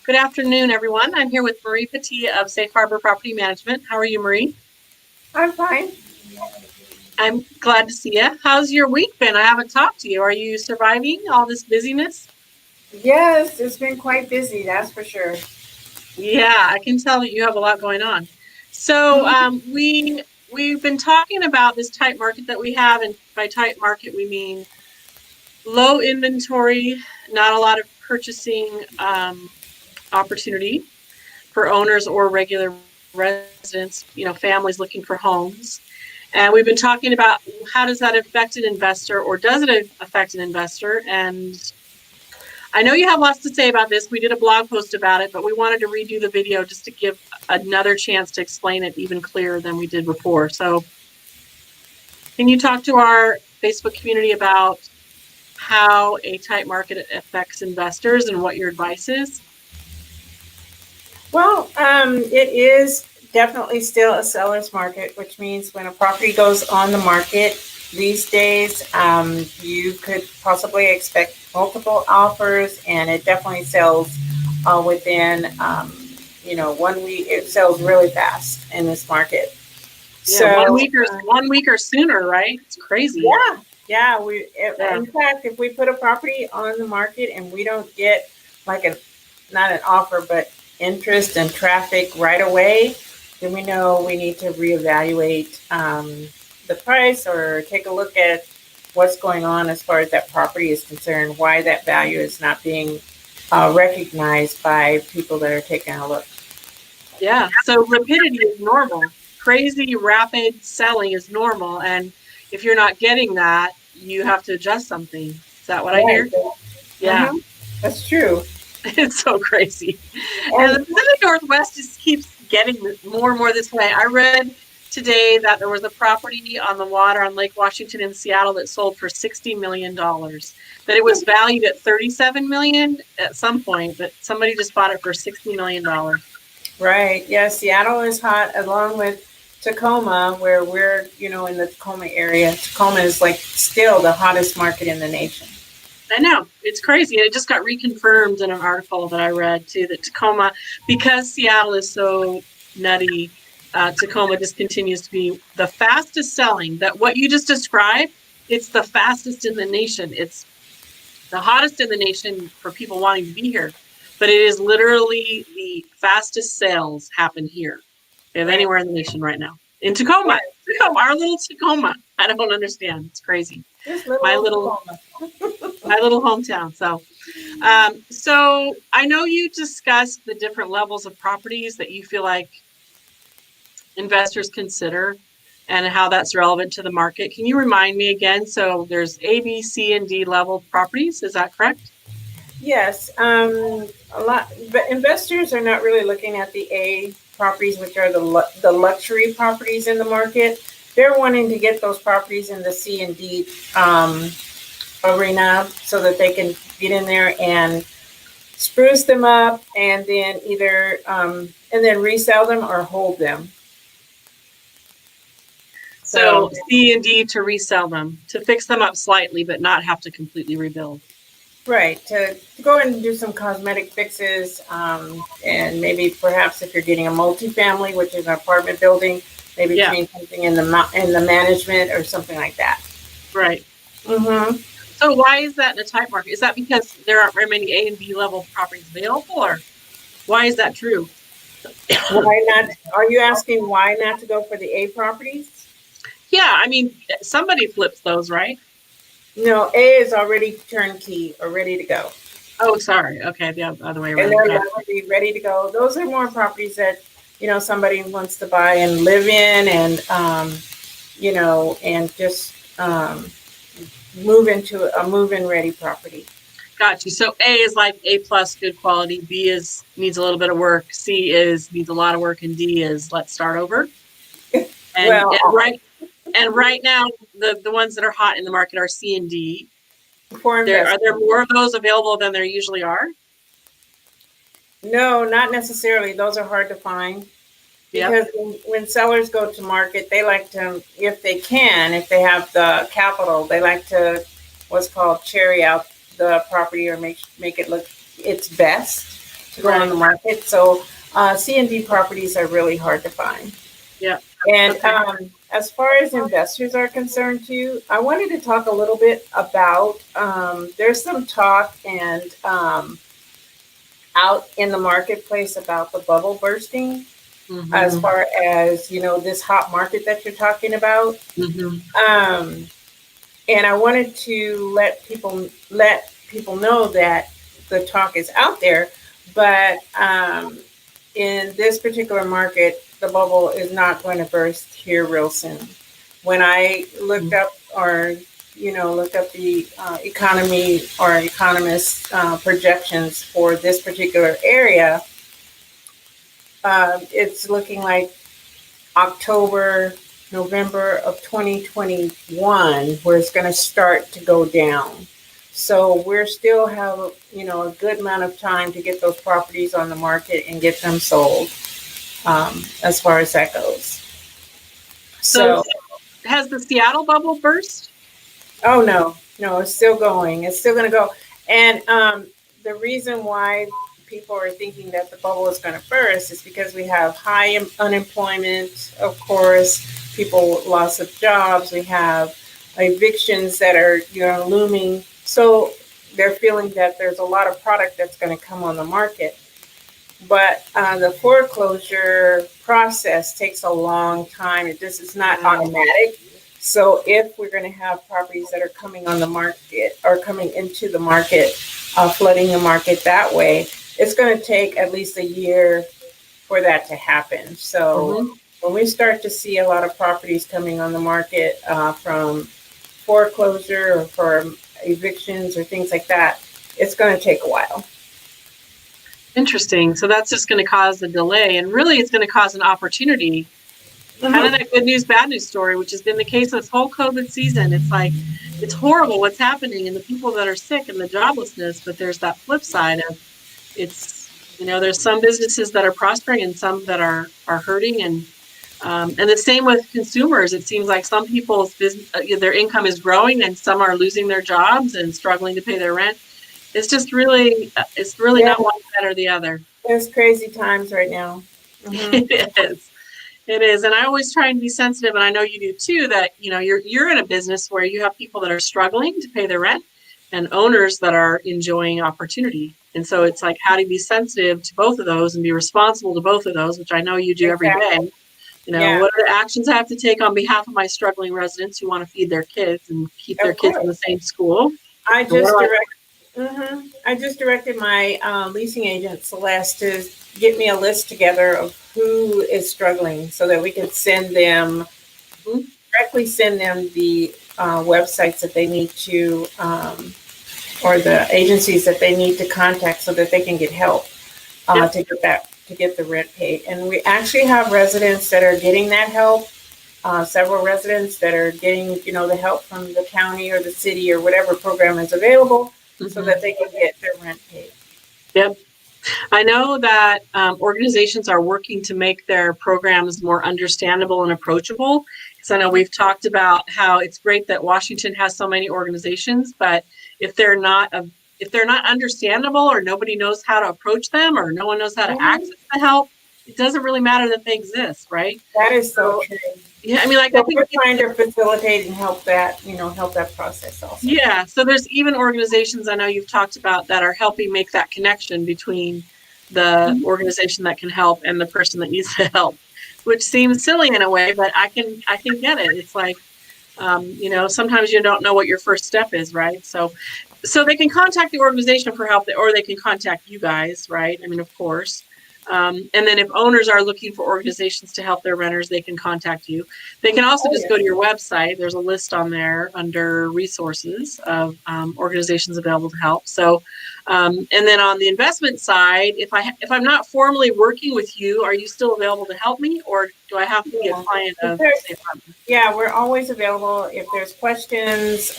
Good afternoon, everyone. I'm here with Marie Pettie of Safe Harbor Property Management. How are you, Marie? I'm fine. I'm glad to see you. How's your week been? I haven't talked to you. Are you surviving all this busyness? Yes, it's been quite busy, that's for sure. Yeah, I can tell that you have a lot going on. So we've been talking about this tight market that we have, and by tight market we mean low inventory, not a lot of purchasing opportunity for owners or regular residents, families looking for homes. And we've been talking about how does that affect an investor, or does it affect an investor? And I know you have lots to say about this. We did a blog post about it, but we wanted to redo the video just to give another chance to explain it even clearer than we did before. So can you talk to our Facebook community about how a tight market affects investors and what your advice is? Well, it is definitely still a seller's market, which means when a property goes on the market these days, you could possibly expect multiple offers, and it definitely sells within, 1 week. It sells really fast in this market. Yeah, So, 1 week or sooner, right? It's crazy. yeah. Yeah. In fact, if we put a property on the market and we don't get like not an offer, but interest and traffic right away, then we know we need to reevaluate the price or take a look at what's going on as far as that property is concerned, why that value is not being recognized by people that are taking a look. Yeah. So rapidity is normal. Crazy, rapid selling is normal. And if you're not getting that, you have to adjust something. Is that what I Right. hear? Yeah. That's true. It's so crazy. And the And Pacific Northwest just keeps getting more and more this way. I read today that there was a property on the water on Lake Washington in Seattle that sold for $60 million. That it was valued at $37 million at some point, but somebody just bought it for $60 million. right, yeah, Seattle is hot along with Tacoma, where we're, in the Tacoma area. Tacoma is like still the hottest market in the nation. I know, it's crazy. It just got reconfirmed in an article that I read too, that Tacoma, because Seattle is so nutty, Tacoma just continues to be the fastest selling. That what you just described, it's the fastest in the nation. It's the hottest in the nation for people wanting to be here, but it is literally the fastest sales happen here of Right. anywhere in the nation right now. In Tacoma, our little Tacoma. I don't understand. It's crazy. This little My old little Tacoma. my little hometown. So I know you discussed the different levels of properties that you feel like investors consider and how that's relevant to the market. Can you remind me again? So there's A, B, C, and D level properties. Is that correct? Yes, a lot, but investors are not really looking at the A properties, which are the luxury properties in the market. They're wanting to get those properties in the C and D arena so that they can get in there and spruce them up, and then either and then resell them or hold them. So So C and D to resell them, to fix them up slightly, but not have to completely rebuild. right, to go and do some cosmetic fixes, and maybe perhaps if you're getting a multifamily, which is an apartment building, maybe Yeah. change something in the management or something like that. Right. Mm-hmm. So why is that in a tight market? Is that because there aren't very many A and B level properties available, or why is that true? Why not? Are you asking why not to go for the A properties? Yeah, I mean, somebody flips those, right? No, A is already turnkey or ready to go, Oh, sorry. Okay, the other way and around. they're Gotcha. already ready to go. Those are more properties that somebody wants to buy and live in, and and just move into a move-in ready property. Got you. So A is like A plus, good quality. B is needs a little bit of work. C is needs a lot of work, and D is let's start over. And, Well, right now, the ones that are hot in the market are C and D. for Are there investment. more of those available than there usually are? No, not necessarily. Those are hard to find Yep. because when sellers go to market, they like to, if they can, if they have the capital, they like to what's called cherry out the property or make it look its best. to go on the market. So C and D properties are really hard to find. Yeah. And Okay. as far as investors are concerned too, I wanted to talk a little bit about, there's some talk and out in the marketplace about the bubble bursting as Mm-hmm. far as, this hot market that you're talking about. Mm-hmm. Um, and I wanted to let people know that the talk is out there, but in this particular market, the bubble is not going to burst here real soon. When I looked up or looked up the economy or economist projections for this particular area, it's looking like October, November of 2021, where it's going to start to go down. So we're still have a good amount of time to get those properties on the market and get them sold, as far as that goes. So So, has the Seattle bubble burst? oh no, it's still going. It's still going to go. And the reason why people are thinking that the bubble is going to burst is because we have high unemployment, of course, people loss of jobs. We have evictions that are looming. So they're feeling that there's a lot of product that's going to come on the market. But the foreclosure process takes a long time. This is not automatic. So if we're going to have properties that are coming on the market or coming into the market, flooding the market that way, it's going to take at least a year for that to happen. So Mm-hmm. when we start to see a lot of properties coming on the market from foreclosure or for evictions or things like that, it's going to take a while. Interesting. So that's just going to cause a delay, and really it's going to cause an opportunity. Kind of Mm-hmm. that good news, bad news story, which has been the case this whole COVID season. It's like, it's horrible what's happening and the people that are sick and the joblessness, but there's that flip side of there's some businesses that are prospering and some that are hurting. And the same with consumers. It seems like some people's business, their income is growing and some are losing their jobs and struggling to pay their rent. It's really Yeah, not one side or the other. it's crazy times right now. Mm-hmm. It is. It is. And I always try and be sensitive, and I know you do too, that you're in a business where you have people that are struggling to pay their rent and owners that are enjoying opportunity. And so it's like, how do you be sensitive to both of those and be responsible to both of those, which I know you do every day. Exactly. Yeah, What are the actions I have to take on behalf of my struggling residents who want to feed their kids and keep their of kids in the course. same school? I And what just do I- direct. I just directed my leasing agent Celeste to get me a list together of who is struggling, so that we can Mhm. directly send them the websites that they need to, or the agencies that they need to contact, so that they can get help Yep. to get the rent paid. And we actually have residents that are getting that help. Several residents that are getting, the help from the county or the city or whatever program is available, so Mhm. that they can get their rent paid. Yep. I know that organizations are working to make their programs more understandable and approachable. Because I know we've talked about how it's great that Washington has so many organizations, but if they're not understandable, or nobody knows how to approach them, or no one knows how to Mhm. access the help, it doesn't really matter that they exist, right? That is so So true. yeah, I mean, like, I So think we're trying to facilitate and help that process also. yeah. So there's even organizations I know you've talked about that are helping make that connection between the Mhm. organization that can help and the person that needs the help, which seems silly in a way, but I can get it. It's like, sometimes you don't know what your first step is, right? So they can contact the organization for help, or they can contact you guys, right? I mean, of course. And then if owners are looking for organizations to help their renters, they can contact you. They can also Oh just yeah. go to your website. There's a list on there under resources of organizations available to help. So, and then on the investment side, if I'm not formally working with you, are you still available to help me, or do I have to be a Yeah. client If of there's, Safe Harbor? yeah, we're always available. If there's questions,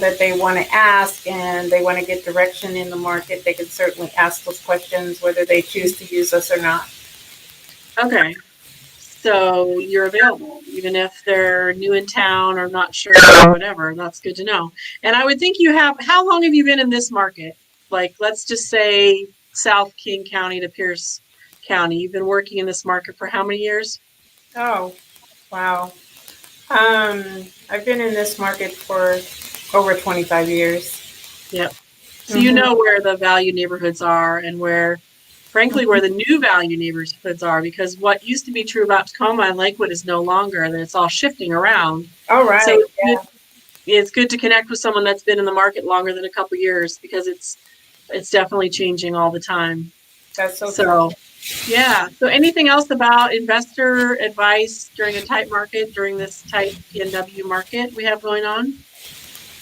that they want to ask and they want to get direction in the market, they can certainly ask those questions, whether they choose to use us or not. Okay. So you're available, even if they're new in town or not sure or whatever. That's good to know. And I would think you have, how long have you been in this market? Like, let's just say South King County to Pierce County. You've been working in this market for how many years? Oh, wow. I've been in this market for over 25 years. Yep. So you Mm-hmm. know where the value neighborhoods are and where, frankly, where the new value neighborhoods are, because what used to be true about Tacoma and Lakewood is no longer, and it's all shifting around. All So right. Yeah, it's good to connect with someone that's been in the market longer than a couple years, because it's definitely changing all the time. that's so true. So yeah. So anything else about investor advice during a tight market, during this tight PNW market we have going on?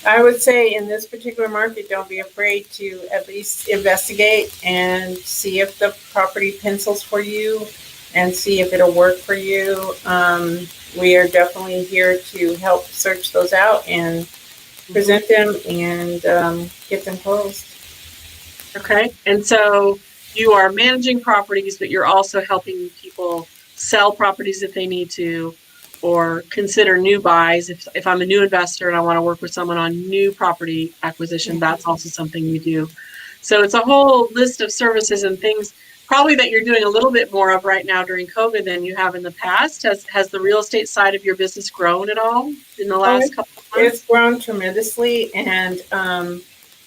I would say in this particular market, don't be afraid to at least investigate and see if the property pencils for you and see if it'll work for you. We are definitely here to help search those out and present them and get them closed. Okay. And so you are managing properties, but you're also helping people sell properties if they need to, or consider new buys. If I'm a new investor and I want to work with someone on new property acquisition, that's also something you do. So it's a whole list of services and things probably that you're doing a little bit more of right now during COVID than you have in the past. Has the real estate side of your business grown at all in the Oh, last couple of months? it's grown tremendously, and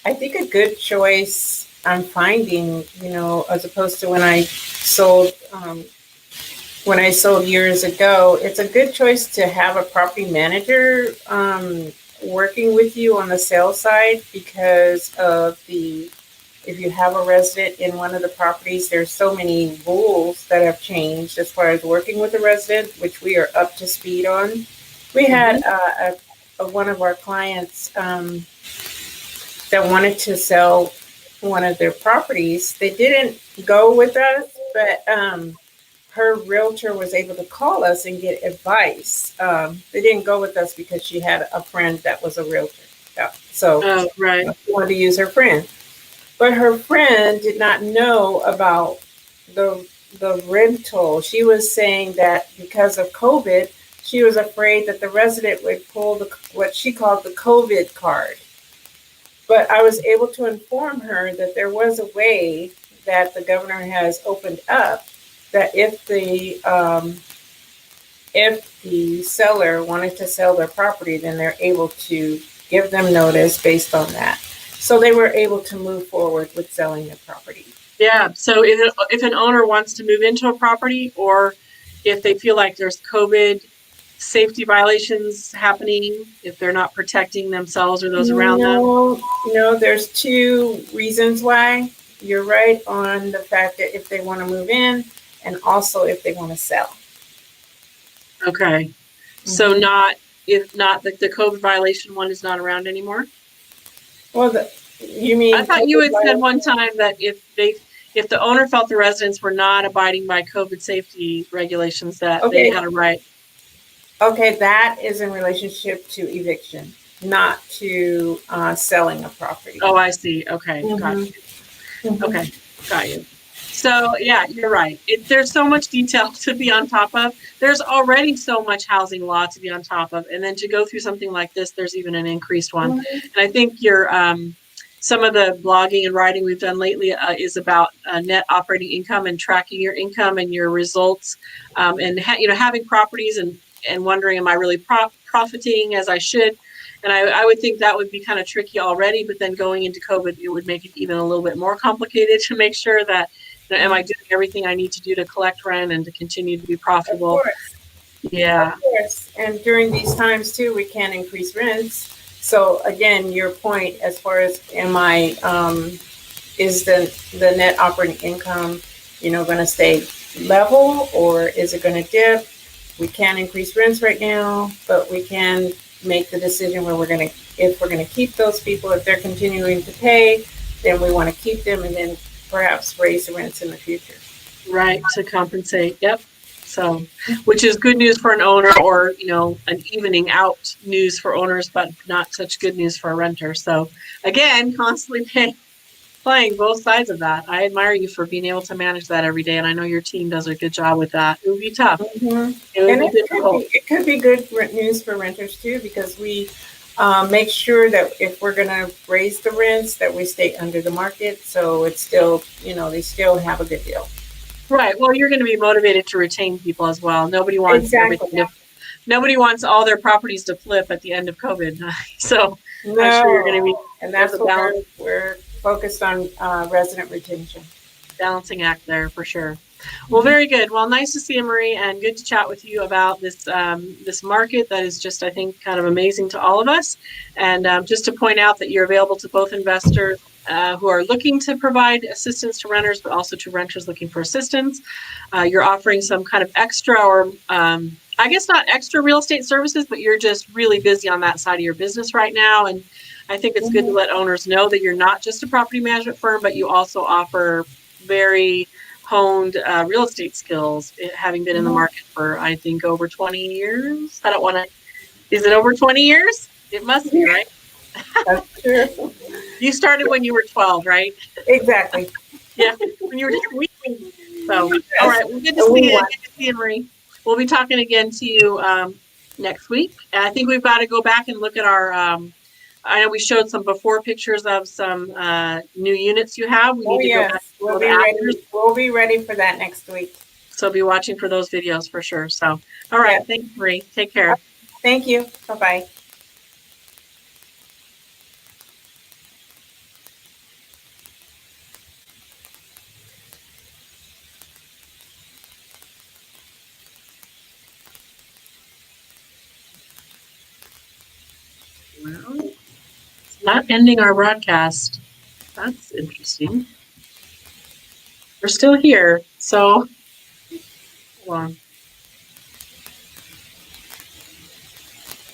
I think a good choice I'm finding, as opposed to when I sold years ago, it's a good choice to have a property manager working with you on the sales side because of if you have a resident in one of the properties, there's so many rules that have changed as far as working with a resident, which we are up to speed on. We had one of our clients that wanted to sell one of their properties. They didn't go with us, but her realtor was able to call us and get advice. They didn't go with us because she had a friend that was a realtor. Yeah. So right. she wanted to use her friend. But her friend did not know about the rental. She was saying that because of COVID, she was afraid that the resident would pull what she called the COVID card. But I was able to inform her that there was a way that the governor has opened up that if the seller wanted to sell their property, then they're able to give them notice based on that. So they were able to move forward with selling their property. Yeah. So if an owner wants to move into a property, or if they feel like there's COVID safety violations happening, if they're not protecting themselves or those around them? No, there's two reasons why. You're right on the fact that if they want to move in and also if they want to sell. Okay. So if not the COVID violation one is not around anymore? Well, you mean? I thought you had said one time that if the owner felt the residents were not abiding by COVID safety regulations, that they had a right. Okay, that is in relationship to eviction, not to selling a property. Oh, I see. Okay, got you. Okay, got you. So yeah, you're right. There's so much detail to be on top of. There's already so much housing law to be on top of, and then to go through something like this, there's even an increased one. And I think some of the blogging and writing we've done lately is about net operating income and tracking your income and your results, and having properties and wondering, am I really profiting as I should? And I would think that would be kind of tricky already, but then going into COVID, it would make it even a little bit more complicated to make sure that, am I doing everything I need to do to collect rent and to continue to be profitable? Of course. Yeah. Of course. And during these times too, we can't increase rents. So again, your point as far as is the net operating income, going to stay level, or is it going to dip? We can't increase rents right now, but we can make the decision where if we're going to keep those people, if they're continuing to pay, then we want to keep them and then perhaps raise the rents in the future. Right, to compensate. Yep. So, which is good news for an owner, or an evening out news for owners, but not such good news for a renter. So again, constantly playing both sides of that. I admire you for being able to manage that every day, and I know your team does a good job with that. It would be tough. It would be difficult. It could be good news for renters too, because we make sure that if we're going to raise the rents, that we stay under the market. So it's still, they still have a good deal. Right. Well, you're going to be motivated to retain people as well. Nobody wants Exactly. nobody wants all their properties to flip at the end of COVID. So I'm sure you're going to be, And there's that's a what we're focused on, resident retention. balancing act there for sure. Well, very good. Well, nice to see you, Marie, and good to chat with you about this this market that is just, I think, kind of amazing to all of us. And just to point out that you're available to both investors who are looking to provide assistance to renters, but also to renters looking for assistance. You're offering some kind of extra or I guess not extra real estate services, but you're just really busy on that side of your business right now. And I think it's good to let owners know that you're not just a property management firm, but you also offer very honed real estate skills, having been in the market for, I think, over 20 years. I don't want to, is it over 20 years? It must be, right? That's true. You started when you were 12, right? Exactly. Yeah, when you were just weekly. So, all right, well, good to see you. Good to see you, Marie. We'll be talking again to you next week. And I think we've got to go back and look at our, I know we showed some before pictures of some new units you have. We need to go back to We'll be ready for that next week. So be watching for those videos for sure. So, all right. Thanks, Marie. Take care. Thank you. Bye-bye. Well, it's not ending our broadcast. That's interesting. We're still here. So, hold on.